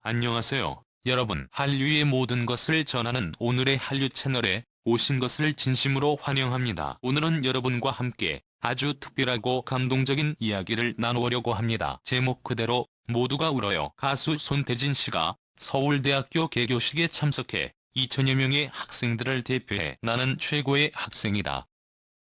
안녕하세요, 여러분. 한류의 모든 것을 전하는 오늘의 한류 채널에 오신 것을 진심으로 환영합니다. 오늘은 여러분과 함께 아주 특별하고 감동적인 이야기를 나누려고 합니다. 제목 그대로 모두가 울어요. 가수 손태진 씨가 서울대학교 개교식에 참석해 2천여 명의 학생들을 대표해 나는 최고의 학생이다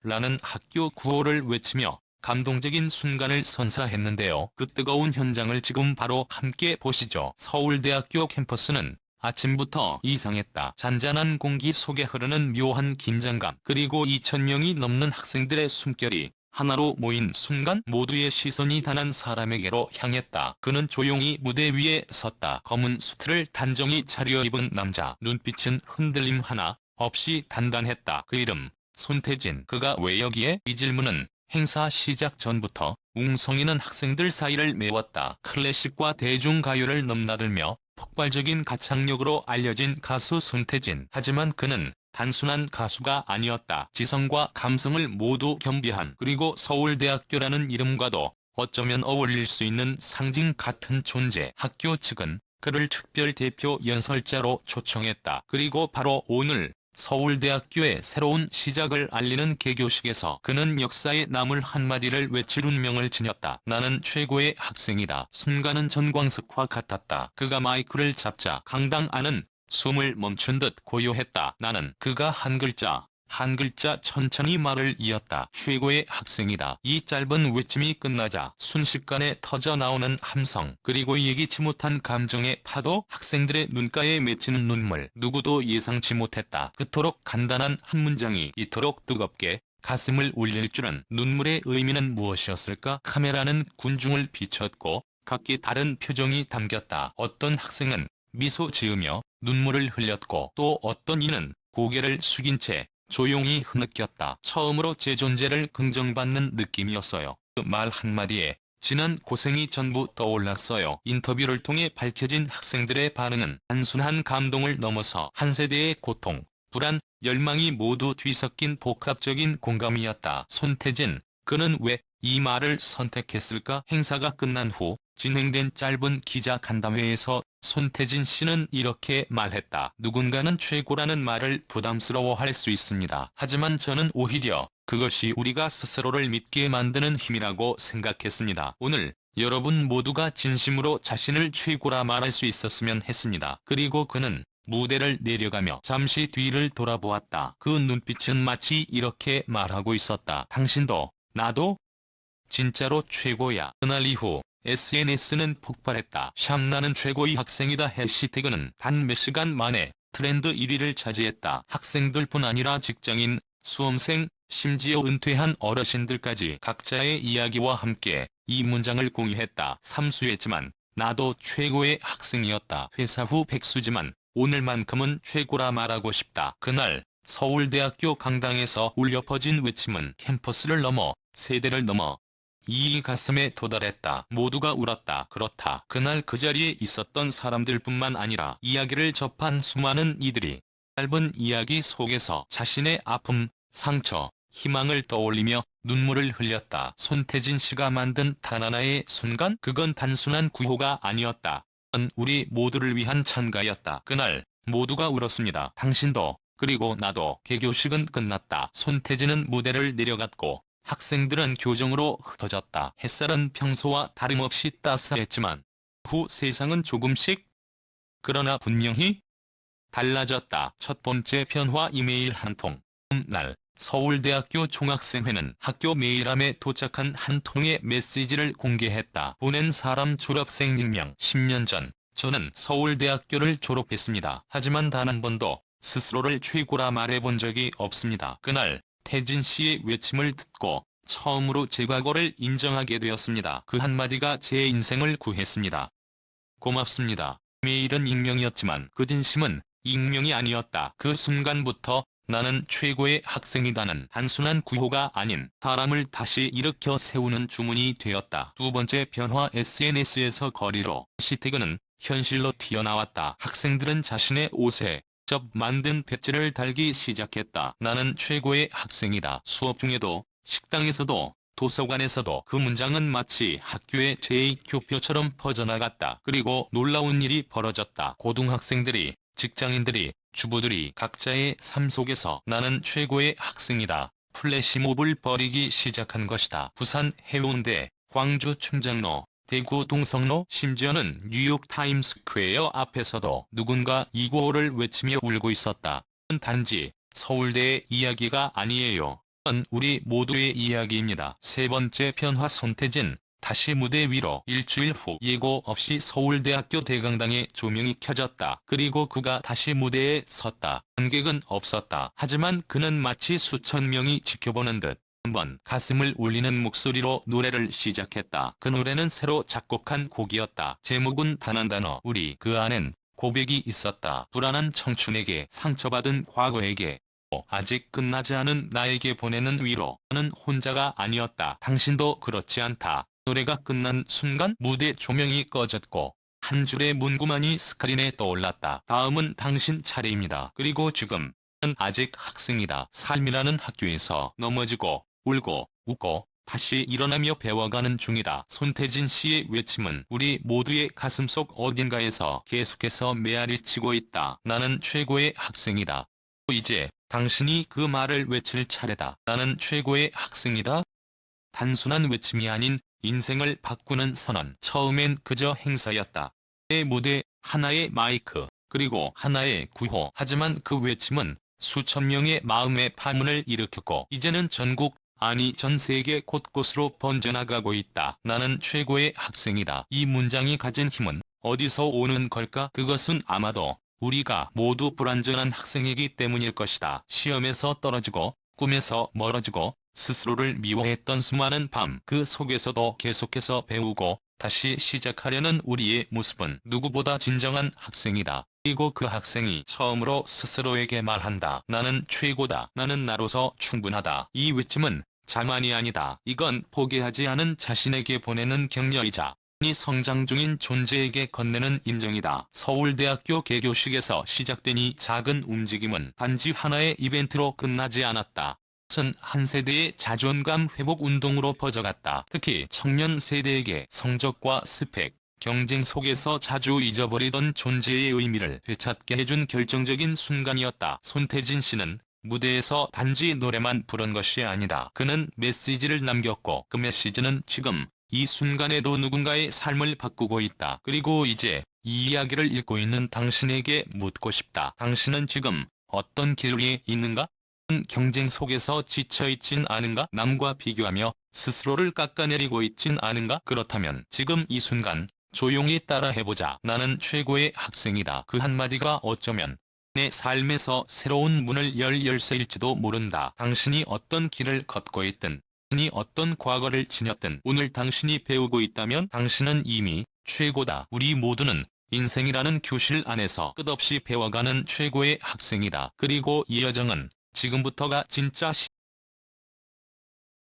라는 학교 구호를 외치며 감동적인 순간을 선사했는데요. 그 뜨거운 현장을 지금 바로 함께 보시죠. 서울대학교 캠퍼스는 아침부터 이상했다. 잔잔한 공기 속에 흐르는 묘한 긴장감, 그리고 2천 명이 넘는 학생들의 숨결이 하나로 모인 순간 모두의 시선이 단 한 사람에게로 향했다. 그는 조용히 무대 위에 섰다. 검은 수트를 단정히 차려입은 남자, 눈빛은 흔들림 하나 없이 단단했다. 그 이름 손태진. 그가 왜 여기에? 이 질문은 행사 시작 전부터 웅성이는 학생들 사이를 메웠다. 클래식과 대중가요를 넘나들며 폭발적인 가창력으로 알려진 가수 손태진. 하지만 그는 단순한 가수가 아니었다. 지성과 감성을 모두 겸비한, 그리고 서울대학교라는 이름과도 어쩌면 어울릴 수 있는 상징 같은 존재. 학교 측은 그를 특별 대표 연설자로 초청했다. 그리고 바로 오늘 서울대학교의 새로운 시작을 알리는 개교식에서 그는 역사에 남을 한마디를 외칠 운명을 지녔다. 나는 최고의 학생이다. 순간은 전광석화 같았다. 그가 마이크를 잡자 강당 안은 숨을 멈춘 듯 고요했다. 나는. 그가 한 글자 한 글자 천천히 말을 이었다. 최고의 학생이다. 이 짧은 외침이 끝나자 순식간에 터져나오는 함성, 그리고 예기치 못한 감정의 파도, 학생들의 눈가에 맺히는 눈물. 누구도 예상치 못했다. 그토록 간단한 한 문장이 이토록 뜨겁게 가슴을 울릴 줄은. 눈물의 의미는 무엇이었을까? 카메라는 군중을 비췄고 각기 다른 표정이 담겼다. 어떤 학생은 미소 지으며 눈물을 흘렸고, 또 어떤 이는 고개를 숙인 채 조용히 흐느꼈다. 처음으로 제 존재를 긍정받는 느낌이었어요. 그 말 한마디에 지난 고생이 전부 떠올랐어요. 인터뷰를 통해 밝혀진 학생들의 반응은 단순한 감동을 넘어서 한 세대의 고통, 불안, 열망이 모두 뒤섞인 복합적인 공감이었다. 손태진, 그는 왜 이 말을 선택했을까? 행사가 끝난 후 진행된 짧은 기자 간담회에서 손태진 씨는 이렇게 말했다. 누군가는 최고라는 말을 부담스러워할 수 있습니다. 하지만 저는 오히려 그것이 우리가 스스로를 믿게 만드는 힘이라고 생각했습니다. 오늘 여러분 모두가 진심으로 자신을 최고라 말할 수 있었으면 했습니다. 그리고 그는 무대를 내려가며 잠시 뒤를 돌아보았다. 그 눈빛은 마치 이렇게 말하고 있었다. 당신도, 나도 진짜로 최고야. 그날 이후 SNS는 폭발했다. 샵 나는 최고의 학생이다 해시태그는 단 몇 시간 만에 트렌드 1위를 차지했다. 학생들뿐 아니라 직장인, 수험생, 심지어 은퇴한 어르신들까지 각자의 이야기와 함께 이 문장을 공유했다. 삼수했지만 나도 최고의 학생이었다. 회사 후 백수지만 오늘만큼은 최고라 말하고 싶다. 그날 서울대학교 강당에서 울려 퍼진 외침은 캠퍼스를 넘어 세대를 넘어 이 가슴에 도달했다. 모두가 울었다. 그렇다. 그날 그 자리에 있었던 사람들뿐만 아니라 이야기를 접한 수많은 이들이 짧은 이야기 속에서 자신의 아픔, 상처, 희망을 떠올리며 눈물을 흘렸다. 손태진 씨가 만든 단 하나의 순간, 그건 단순한 구호가 아니었다. 그건 우리 모두를 위한 찬가였다. 그날 모두가 울었습니다. 당신도, 그리고 나도. 개교식은 끝났다. 손태진은 무대를 내려갔고 학생들은 교정으로 흩어졌다. 햇살은 평소와 다름없이 따스했지만 후 세상은 조금씩, 그러나 분명히 달라졌다. 첫 번째 변화, 이메일 한 통. 날 서울대학교 총학생회는 학교 메일함에 도착한 한 통의 메시지를 공개했다. 보낸 사람 졸업생 익명. 10년 전 저는 서울대학교를 졸업했습니다. 하지만 단 한 번도 스스로를 최고라 말해본 적이 없습니다. 그날 태진 씨의 외침을 듣고 처음으로 제 과거를 인정하게 되었습니다. 그 한마디가 제 인생을 구했습니다. 고맙습니다. 메일은 익명이었지만 그 진심은 익명이 아니었다. 그 순간부터 나는 최고의 학생이다는 단순한 구호가 아닌 사람을 다시 일으켜 세우는 주문이 되었다. 두 번째 변화, SNS에서 거리로. 해시태그는 현실로 튀어나왔다. 학생들은 자신의 옷에 직접 만든 배지를 달기 시작했다. 나는 최고의 학생이다. 수업 중에도, 식당에서도, 도서관에서도 그 문장은 마치 학교의 제2교표처럼 퍼져나갔다. 그리고 놀라운 일이 벌어졌다. 고등학생들이, 직장인들이, 주부들이 각자의 삶 속에서 나는 최고의 학생이다. 플래시몹을 벌이기 시작한 것이다. 부산 해운대, 광주 충장로, 대구 동성로, 심지어는 뉴욕 타임스퀘어 앞에서도 누군가 이 구호를 외치며 울고 있었다. 단지 서울대의 이야기가 아니에요. 이건 우리 모두의 이야기입니다. 세 번째 편화. 손태진 다시 무대 위로. 일주일 후 예고 없이 서울대학교 대강당에 조명이 켜졌다. 그리고 그가 다시 무대에 섰다. 관객은 없었다. 하지만 그는 마치 수천 명이 지켜보는 듯 한번 가슴을 울리는 목소리로 노래를 시작했다. 그 노래는 새로 작곡한 곡이었다. 제목은 단 한 단어. 우리. 그 안엔 고백이 있었다. 불안한 청춘에게, 상처받은 과거에게, 아직 끝나지 않은 나에게 보내는 위로. 나는 혼자가 아니었다. 당신도 그렇지 않다. 노래가 끝난 순간 무대 조명이 꺼졌고 한 줄의 문구만이 스크린에 떠올랐다. 다음은 당신 차례입니다. 그리고 지금은 아직 학생이다. 삶이라는 학교에서 넘어지고 울고 웃고 다시 일어나며 배워가는 중이다. 손태진 씨의 외침은 우리 모두의 가슴속 어딘가에서 계속해서 메아리치고 있다. 나는 최고의 학생이다. 이제 당신이 그 말을 외칠 차례다. 나는 최고의 학생이다. 단순한 외침이 아닌 인생을 바꾸는 선언. 처음엔 그저 행사였다. 내 무대, 하나의 마이크, 그리고 하나의 구호. 하지만 그 외침은 수천 명의 마음의 파문을 일으켰고 이제는 전국, 아니 전 세계 곳곳으로 번져나가고 있다. 나는 최고의 학생이다. 이 문장이 가진 힘은 어디서 오는 걸까? 그것은 아마도 우리가 모두 불완전한 학생이기 때문일 것이다. 시험에서 떨어지고 꿈에서 멀어지고 스스로를 미워했던 수많은 밤, 그 속에서도 계속해서 배우고 다시 시작하려는 우리의 모습은 누구보다 진정한 학생이다. 그리고 그 학생이 처음으로 스스로에게 말한다. 나는 최고다. 나는 나로서 충분하다. 이 외침은 자만이 아니다. 이건 포기하지 않은 자신에게 보내는 격려이자 이 성장 중인 존재에게 건네는 인정이다. 서울대학교 개교식에서 시작된 이 작은 움직임은 단지 하나의 이벤트로 끝나지 않았다. 그것은 한 세대의 자존감 회복 운동으로 퍼져갔다. 특히 청년 세대에게 성적과 스펙, 경쟁 속에서 자주 잊어버리던 존재의 의미를 되찾게 해준 결정적인 순간이었다. 손태진 씨는 무대에서 단지 노래만 부른 것이 아니다. 그는 메시지를 남겼고 그 메시지는 지금 이 순간에도 누군가의 삶을 바꾸고 있다. 그리고 이제 이 이야기를 읽고 있는 당신에게 묻고 싶다. 당신은 지금 어떤 길 위에 있는가? 경쟁 속에서 지쳐있진 않은가? 남과 비교하며 스스로를 깎아내리고 있진 않은가? 그렇다면 지금 이 순간 조용히 따라해보자. 나는 최고의 학생이다. 그 한마디가 어쩌면 내 삶에서 새로운 문을 열 열쇠일지도 모른다. 당신이 어떤 길을 걷고 있든 당신이 어떤 과거를 지녔든 오늘 당신이 배우고 있다면 당신은 이미 최고다. 우리 모두는 인생이라는 교실 안에서 끝없이 배워가는 최고의 학생이다. 그리고 이 여정은 지금부터가 진짜